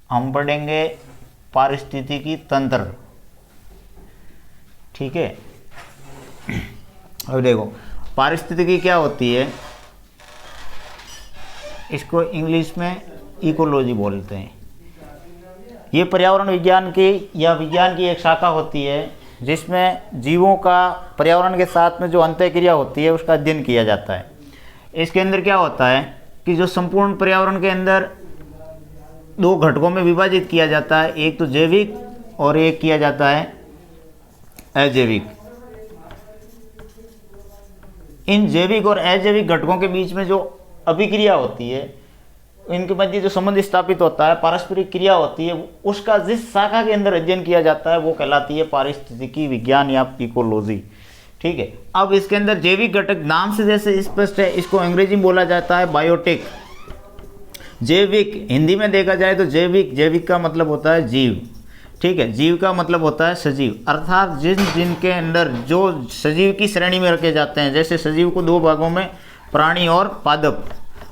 हम पढ़ेंगे पारिस्थितिकी तंत्र। ठीक है, अब देखो पारिस्थितिकी क्या होती है, इसको इंग्लिश में इकोलॉजी बोलते हैं। ये पर्यावरण विज्ञान की या विज्ञान की एक शाखा होती है जिसमें जीवों का पर्यावरण के साथ में जो अंतःक्रिया होती है उसका अध्ययन किया जाता है। इसके अंदर क्या होता है कि जो संपूर्ण पर्यावरण के अंदर दो घटकों में विभाजित किया जाता है, एक तो जैविक और एक किया जाता है अजैविक। इन जैविक और अजैविक घटकों के बीच में जो अभिक्रिया होती है, इनके मध्य जो संबंध स्थापित होता है, पारस्परिक क्रिया होती है, उसका जिस शाखा के अंदर अध्ययन किया जाता है वो कहलाती है पारिस्थितिकी विज्ञान या इकोलॉजी। ठीक है, अब इसके अंदर जैविक घटक नाम से जैसे स्पष्ट है, इसको अंग्रेजी में बोला जाता है बायोटिक। जैविक हिंदी में देखा जाए तो जैविक, जैविक का मतलब होता है जीव। ठीक है, जीव का मतलब होता है सजीव, अर्थात जिनके अंदर जो सजीव की श्रेणी में रखे जाते हैं। जैसे सजीव को दो भागों में प्राणी और पादप,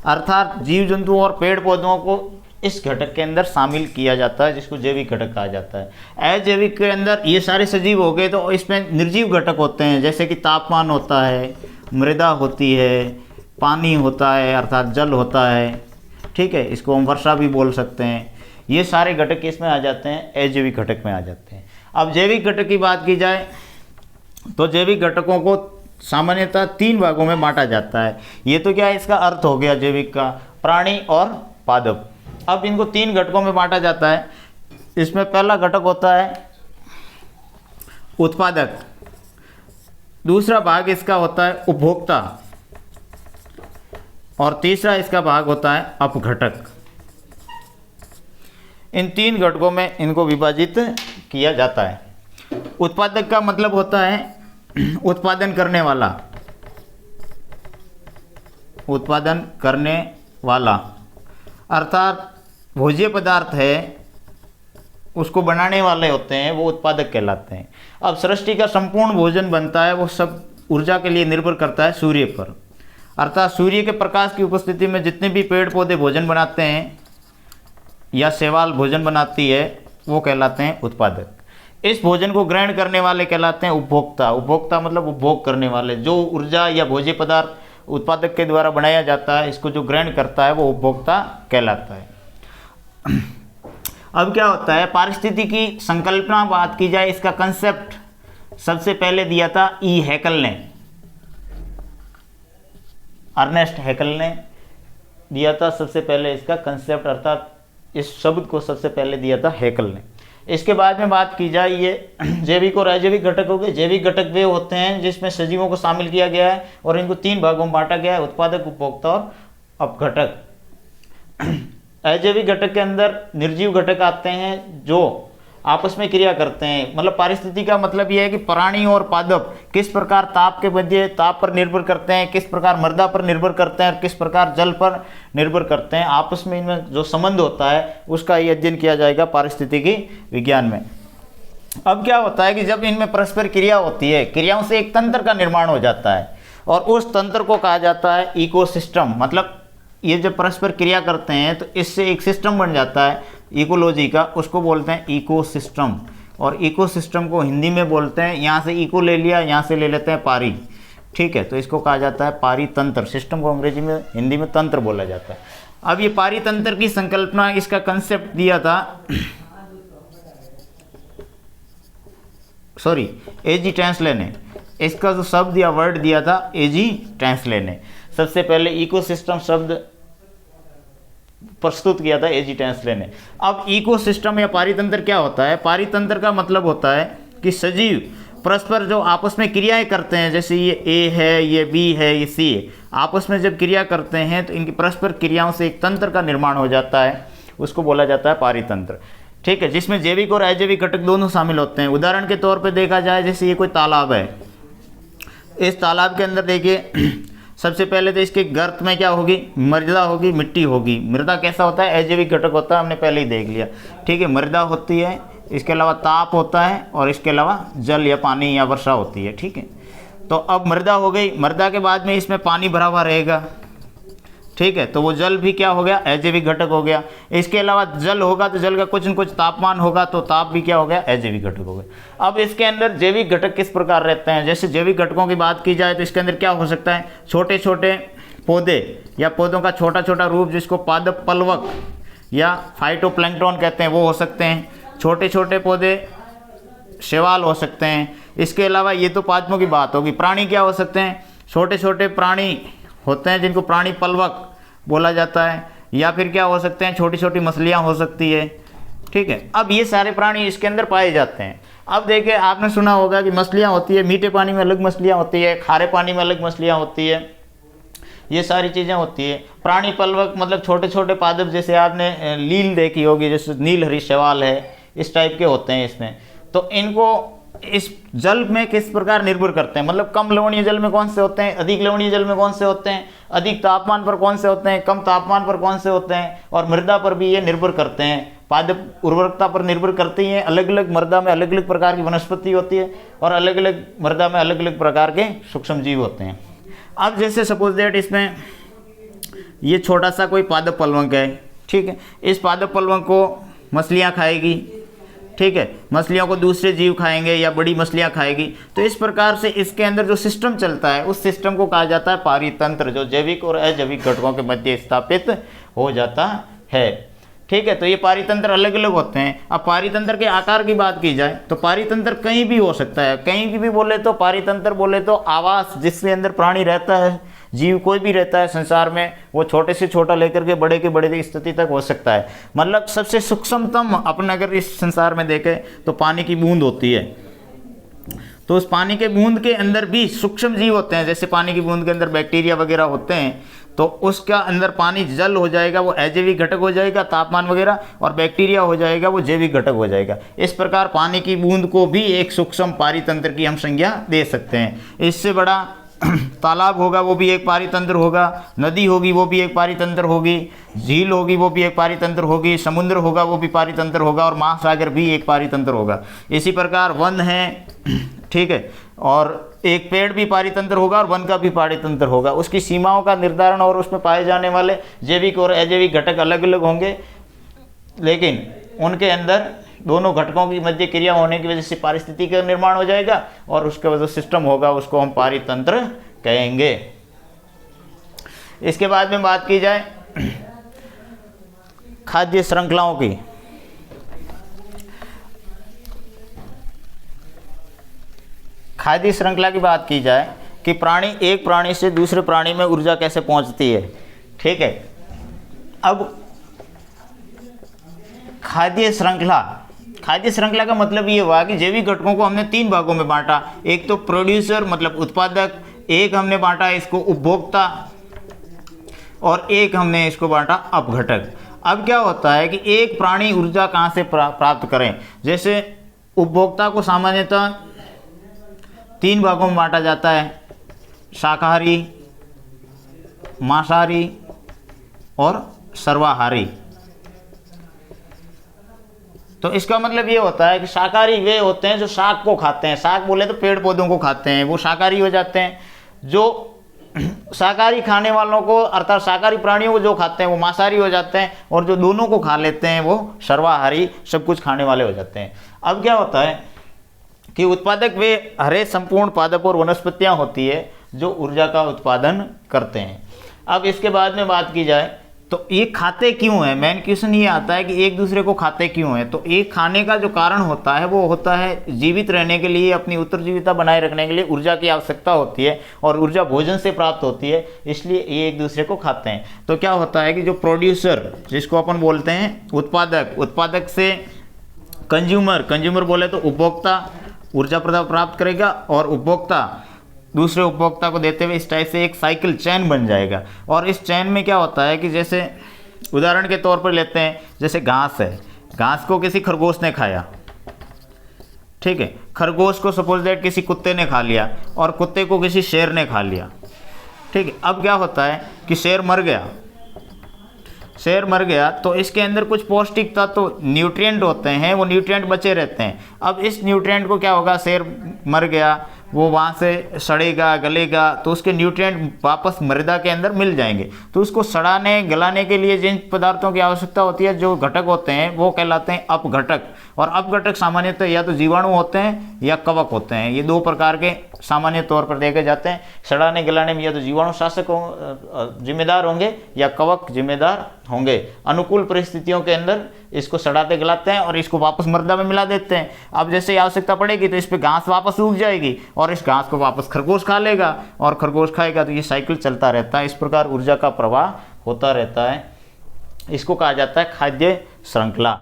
अर्थात जीव जंतु और पेड़ पौधों को इस घटक के अंदर शामिल किया जाता है, जिसको जैविक घटक कहा जाता है। अजैविक के अंदर ये सारे सजीव हो गए, तो इसमें निर्जीव घटक होते हैं, जैसे कि तापमान होता है, मृदा होती है, पानी होता है अर्थात जल होता है। ठीक है, इसको हम वर्षा भी बोल सकते हैं। ये सारे घटक इसमें आ जाते हैं, अजैविक घटक में आ जाते हैं। अब जैविक घटक की बात की जाए तो जैविक घटकों को सामान्यतः तीन भागों में बांटा जाता है। ये तो क्या है, इसका अर्थ हो गया जैविक का, प्राणी और पादप। अब इनको तीन घटकों में बांटा जाता है। इसमें पहला घटक होता है उत्पादक, दूसरा भाग इसका होता है उपभोक्ता और तीसरा इसका भाग होता है अपघटक। इन तीन घटकों में इनको विभाजित किया जाता है। उत्पादक का मतलब होता है उत्पादन करने वाला, उत्पादन करने वाला अर्थात भोज्य पदार्थ है उसको बनाने वाले होते हैं, वो उत्पादक कहलाते हैं। अब सृष्टि का संपूर्ण भोजन बनता है, वो सब ऊर्जा के लिए निर्भर करता है सूर्य पर, अर्थात सूर्य के प्रकाश की उपस्थिति में जितने भी पेड़ पौधे भोजन बनाते हैं या शैवाल भोजन बनाती है वो कहलाते हैं उत्पादक। इस भोजन को ग्रहण करने वाले कहलाते हैं उपभोक्ता। उपभोक्ता मतलब उपभोग करने वाले, जो ऊर्जा या भोज्य पदार्थ उत्पादक के द्वारा बनाया जाता है, इसको जो ग्रहण करता है वो उपभोक्ता कहलाता है। अब क्या होता है, पारिस्थितिकी की संकल्पना बात की जाए, इसका कंसेप्ट सबसे पहले दिया था ई हैकल ने, अर्नेस्ट हैकल ने दिया था सबसे पहले इसका कंसेप्ट, अर्थात इस शब्द को सबसे पहले दिया था हैकल ने। इसके बाद में बात की जाए ये जैविक और अजैविक घटक हो गए। जैविक घटक वे होते हैं जिसमें सजीवों को शामिल किया गया है और इनको तीन भागों में बांटा गया है, उत्पादक, उपभोक्ता और अपघटक। अजैविक घटक के अंदर निर्जीव घटक आते हैं जो आपस में क्रिया करते हैं। मतलब पारिस्थितिकी का मतलब यह है कि प्राणी और पादप किस प्रकार ताप के मध्य ताप पर निर्भर करते हैं, किस प्रकार मृदा पर निर्भर करते हैं और किस प्रकार जल पर निर्भर करते हैं, आपस में इनमें जो संबंध होता है उसका ये अध्ययन किया जाएगा पारिस्थितिकी विज्ञान में। अब क्या होता है कि जब इनमें परस्पर क्रिया होती है, क्रियाओं से एक तंत्र का निर्माण हो जाता है और उस तंत्र को कहा जाता है इकोसिस्टम। मतलब ये जब परस्पर क्रिया करते हैं तो इससे एक सिस्टम बन जाता है इकोलॉजी का, उसको बोलते हैं इकोसिस्टम। और इकोसिस्टम को हिंदी में बोलते हैं, यहाँ से इको ले लिया, यहाँ से ले लेते हैं पारी। ठीक है, तो इसको कहा जाता है पारी तंत्र। सिस्टम को अंग्रेजी में, हिंदी में तंत्र बोला जाता है। अब ये पारी तंत्र की संकल्पना, इसका कंसेप्ट दिया था एजी टेंसले ने। इसका जो शब्द या वर्ड दिया था एजी टेंसले ने। सबसे पहले इकोसिस्टम शब्द प्रस्तुत किया था एजी टेंसले ने। अब इकोसिस्टम या पारितंत्र क्या होता है? पारितंत्र का मतलब होता है कि सजीव परस्पर जो आपस में क्रियाएं करते हैं, जैसे ये ए है, ये बी है, ये सी है, आपस में जब क्रिया करते हैं तो इनकी परस्पर क्रियाओं से एक तंत्र का निर्माण हो जाता है, उसको बोला जाता है पारितंत्र। ठीक है, जिसमें जैविक और अजैविक घटक दोनों शामिल होते हैं। उदाहरण के तौर पर देखा जाए, जैसे ये कोई तालाब है, इस तालाब के अंदर देखिए सबसे पहले तो इसके गर्त में क्या होगी? मृदा होगी, मिट्टी होगी। मृदा कैसा होता है? अजैविक घटक होता है, हमने पहले ही देख लिया। ठीक है, मृदा होती है, इसके अलावा ताप होता है और इसके अलावा जल या पानी या वर्षा होती है। ठीक है, तो अब मृदा हो गई। मृदा के बाद में इसमें पानी भरा हुआ रहेगा, ठीक है, तो वो जल भी क्या हो गया, अजैविक घटक हो गया। इसके अलावा जल होगा तो जल का कुछ न कुछ तापमान होगा, तो ताप भी क्या हो गया, अजैविक घटक हो गया। अब इसके अंदर जैविक घटक किस प्रकार रहते हैं, जैसे जैविक घटकों की बात की जाए तो इसके अंदर क्या हो सकता है, छोटे छोटे पौधे या पौधों का छोटा छोटा रूप जिसको पादप पलवक या फाइटोप्लैंक्टन कहते हैं वो हो सकते हैं, छोटे छोटे पौधे शैवाल हो सकते हैं। इसके अलावा ये तो पादपों की बात होगी। प्राणी क्या हो सकते हैं, छोटे छोटे प्राणी होते हैं जिनको प्राणी पलवक बोला जाता है, या फिर क्या हो सकते हैं, छोटी छोटी मछलियाँ हो सकती है। ठीक है, अब ये सारे प्राणी इसके अंदर पाए जाते हैं। अब देखिए, आपने सुना होगा कि मछलियाँ होती है, मीठे पानी में अलग मछलियाँ होती है, खारे पानी में अलग मछलियाँ होती है, ये सारी चीज़ें होती है। प्राणी पलवक मतलब छोटे छोटे पादप, जैसे आपने लील देखी होगी, जैसे नील हरी शैवाल है, इस टाइप के होते हैं इसमें। तो इनको इस जल में किस प्रकार निर्भर करते हैं, मतलब कम लवणीय जल में कौन से होते हैं, अधिक लवणीय जल में कौन से होते हैं, अधिक तापमान पर कौन से होते हैं, कम तापमान पर कौन से होते हैं, और मृदा पर भी ये निर्भर करते हैं। पादप उर्वरकता पर निर्भर करती हैं। अलग अलग मृदा में अलग अलग प्रकार की वनस्पति होती है और अलग अलग मृदा में अलग अलग प्रकार के सूक्ष्म जीव होते हैं। अब जैसे सपोज दैट इसमें ये छोटा सा कोई पादप पलवंक है, ठीक है, इस पादप पलवंक को मछलियाँ खाएगी, ठीक है, मछलियों को दूसरे जीव खाएंगे या बड़ी मछलियाँ खाएगी। तो इस प्रकार से इसके अंदर जो सिस्टम चलता है उस सिस्टम को कहा जाता है पारितंत्र, जो जैविक और अजैविक घटकों के मध्य स्थापित हो जाता है। ठीक है, तो ये पारितंत्र अलग अलग होते हैं। अब पारितंत्र के आकार की बात की जाए तो पारितंत्र कहीं भी हो सकता है। कहीं की भी बोले तो पारितंत्र बोले तो आवास जिसके अंदर प्राणी रहता है, जीव कोई भी रहता है संसार में, वो छोटे से छोटा लेकर के बड़े स्थिति तक हो सकता है। मतलब सबसे सूक्ष्मतम अपन अगर इस संसार में देखें तो पानी की बूंद होती है, तो उस पानी के बूंद के अंदर भी सूक्ष्म जीव होते हैं। जैसे पानी की बूंद के अंदर बैक्टीरिया वगैरह होते हैं, तो उसका अंदर पानी जल हो जाएगा, वो अजैविक घटक हो जाएगा, तापमान वगैरह, और बैक्टीरिया हो जाएगा, वो जैविक घटक हो जाएगा। इस प्रकार पानी की बूंद को भी एक सूक्ष्म पारितंत्र की हम संज्ञा दे सकते हैं। इससे बड़ा तालाब होगा वो भी एक पारितंत्र होगा, नदी होगी वो भी एक पारितंत्र होगी, झील होगी वो भी एक पारितंत्र होगी, समुद्र होगा वो भी पारितंत्र होगा, और महासागर भी एक पारितंत्र होगा। इसी प्रकार वन है, ठीक है, और एक पेड़ भी पारितंत्र होगा और वन का भी पारितंत्र होगा। उसकी सीमाओं का निर्धारण और उसमें पाए जाने वाले जैविक और अजैविक घटक अलग अलग होंगे, लेकिन उनके अंदर दोनों घटकों की मध्य क्रिया होने की वजह से पारिस्थितिकी का निर्माण हो जाएगा, और उसका जो सिस्टम होगा उसको हम पारितंत्र कहेंगे। इसके बाद में बात की जाए खाद्य श्रृंखलाओं की। खाद्य श्रृंखला की बात की जाए कि प्राणी एक प्राणी से दूसरे प्राणी में ऊर्जा कैसे पहुंचती है। ठीक है, अब खाद्य श्रृंखला का मतलब ये हुआ कि जैविक घटकों को हमने 3 भागों में बांटा। एक तो प्रोड्यूसर मतलब उत्पादक, एक हमने बांटा इसको उपभोक्ता, और एक हमने इसको बांटा अपघटक। अब क्या होता है कि एक प्राणी ऊर्जा कहाँ से प्राप्त करें। जैसे उपभोक्ता को सामान्यतः 3 भागों में बांटा जाता है, शाकाहारी, मांसाहारी और सर्वाहारी। तो इसका मतलब ये होता है कि शाकाहारी वे होते हैं जो शाक को खाते हैं, शाक बोले तो पेड़ पौधों को खाते हैं, वो शाकाहारी हो जाते हैं। जो शाकाहारी खाने वालों को अर्थात शाकाहारी प्राणियों को जो खाते हैं वो मांसाहारी हो जाते हैं, और जो दोनों को खा लेते हैं वो सर्वाहारी, सब कुछ खाने वाले हो जाते हैं। अब क्या होता है कि उत्पादक वे हरे संपूर्ण पादप और वनस्पतियाँ होती है जो ऊर्जा का उत्पादन करते हैं। अब इसके बाद में बात की जाए तो ये खाते क्यों हैं, मेन क्वेश्चन ये आता है कि एक दूसरे को खाते क्यों हैं। तो एक खाने का जो कारण होता है वो होता है जीवित रहने के लिए, अपनी उत्तरजीविता बनाए रखने के लिए ऊर्जा की आवश्यकता होती है, और ऊर्जा भोजन से प्राप्त होती है, इसलिए ये एक दूसरे को खाते हैं। तो क्या होता है कि जो प्रोड्यूसर जिसको अपन बोलते हैं उत्पादक, उत्पादक से कंज्यूमर बोले तो उपभोक्ता ऊर्जा प्राप्त करेगा, और उपभोक्ता दूसरे उपभोक्ता को देते हुए इस टाइप से एक साइकिल चैन बन जाएगा। और इस चैन में क्या होता है कि जैसे उदाहरण के तौर पर लेते हैं, जैसे घास है, घास को किसी खरगोश ने खाया, ठीक है, खरगोश को सपोज दैट किसी कुत्ते ने खा लिया, और कुत्ते को किसी शेर ने खा लिया, ठीक है। अब क्या होता है कि शेर मर गया तो इसके अंदर कुछ पौष्टिक तत्व न्यूट्रिएंट होते हैं, वो न्यूट्रिएंट बचे रहते हैं। अब इस न्यूट्रिएंट को क्या होगा, शेर मर गया, वो वहाँ से सड़ेगा गलेगा, तो उसके न्यूट्रिएंट वापस मृदा के अंदर मिल जाएंगे। तो उसको सड़ाने गलाने के लिए जिन पदार्थों की आवश्यकता होती है, जो घटक होते हैं, वो कहलाते हैं अपघटक। और अपघटक सामान्यतः या तो जीवाणु होते हैं या कवक होते हैं। ये दो प्रकार के सामान्य तौर पर देखे जाते हैं। सड़ाने गलाने में या तो जीवाणु शासक जिम्मेदार होंगे या कवक जिम्मेदार होंगे। अनुकूल परिस्थितियों के अंदर इसको सड़ाते गलाते हैं और इसको वापस मृदा में मिला देते हैं। अब जैसे आवश्यकता पड़ेगी तो इस पे घास वापस उग जाएगी और इस घास को वापस खरगोश खा लेगा, और खरगोश खाएगा, तो ये साइकिल चलता रहता है। इस प्रकार ऊर्जा का प्रवाह होता रहता है। इसको कहा जाता है खाद्य श्रृंखला।